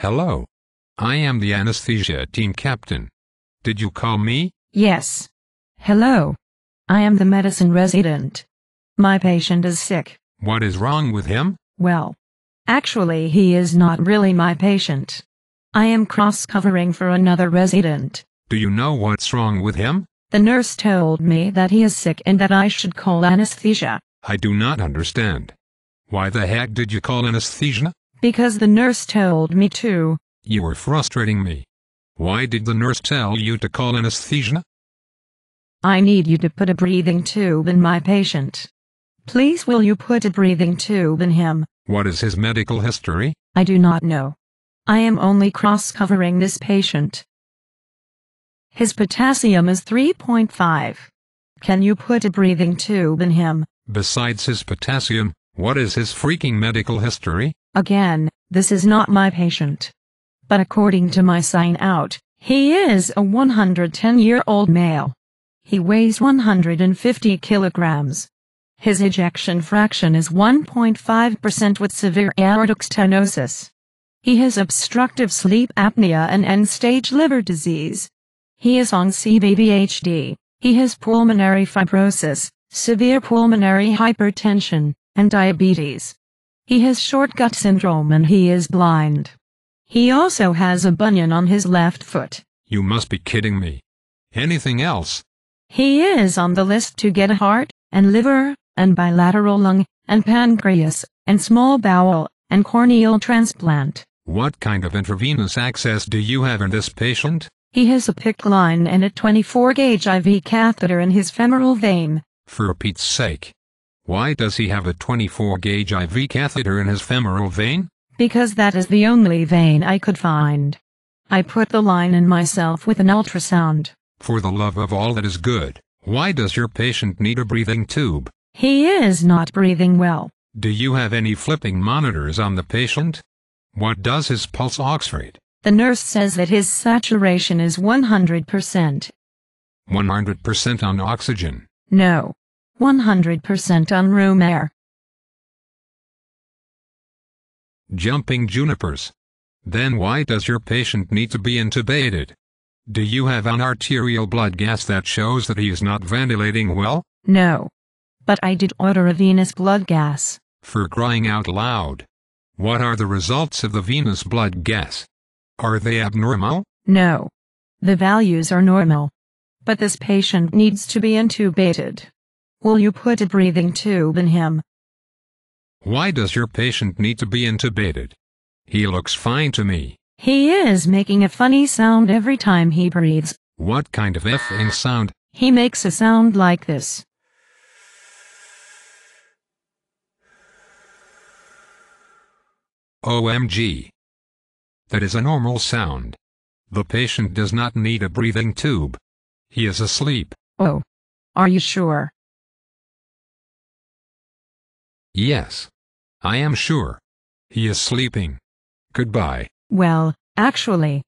Hello. I am the anesthesia team captain. Did you call me? Yes. Hello. I am the medicine resident. My patient is sick. What is wrong with him? Well, actually he is not really my patient. I am cross-covering for another resident. Do you know what's wrong with him? The nurse told me that he is sick and that I should call anesthesia. I do not understand. Why the heck did you call anesthesia? Because the nurse told me to. You are frustrating me. Why did the nurse tell you to call anesthesia? I need you to put a breathing tube in my patient. Please will you put a breathing tube in him? What is his medical history? I do not know. I am only cross-covering this patient. His potassium is 3.5. Can you put a breathing tube in him? Besides his potassium, what is his freaking medical history? Again, this is not my patient. But according to my sign-out, he is a 110-year-old male. He weighs 150 kilograms. His ejection fraction is 1.5% with severe aortic stenosis. He has obstructive sleep apnea and end-stage liver disease. He is on CVVHD. He has pulmonary fibrosis, severe pulmonary hypertension, and diabetes. He has short gut syndrome and he is blind. He also has a bunion on his left foot. You must be kidding me. Anything else? He is on the list to get a heart, and liver, and bilateral lung, and pancreas, and small bowel, and corneal transplant. What kind of intravenous access do you have in this patient? He has a PICC line and a 24-gauge IV catheter in his femoral vein. For Pete's sake. Why does he have a 24-gauge IV catheter in his femoral vein? Because that is the only vein I could find. I put the line in myself with an ultrasound. For the love of all that is good, why does your patient need a breathing tube? He is not breathing well. Do you have any flipping monitors on the patient? What does his pulse ox rate? The nurse says that his saturation is 100%. 100% on oxygen? No. 100% on room air. Jumping junipers. Then why does your patient need to be intubated? Do you have an arterial blood gas that shows that he is not ventilating well? No. But I did order a venous blood gas. For crying out loud. What are the results of the venous blood gas? Are they abnormal? No. The values are normal. But this patient needs to be intubated. Will you put a breathing tube in him? Why does your patient need to be intubated? He looks fine to me. He is making a funny sound every time he breathes. What kind of effing sound? He makes a sound like this. OMG. That is a normal sound. The patient does not need a breathing tube. He is asleep. Oh. Are you sure? Yes. I am sure. He is sleeping. Goodbye. Well, actually,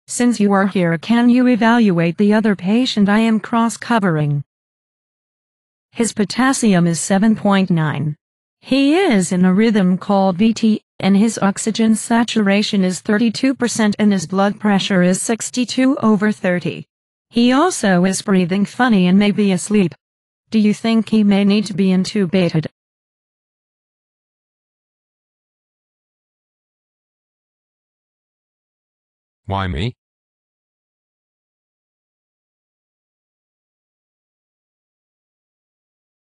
since you are here, can you evaluate the other patient I am cross-covering? His potassium is 7.9. He is in a rhythm called VT, and his oxygen saturation is 32% and his blood pressure is 62/30. He also is breathing funny and may be asleep. Do you think he may need to be intubated? Why me?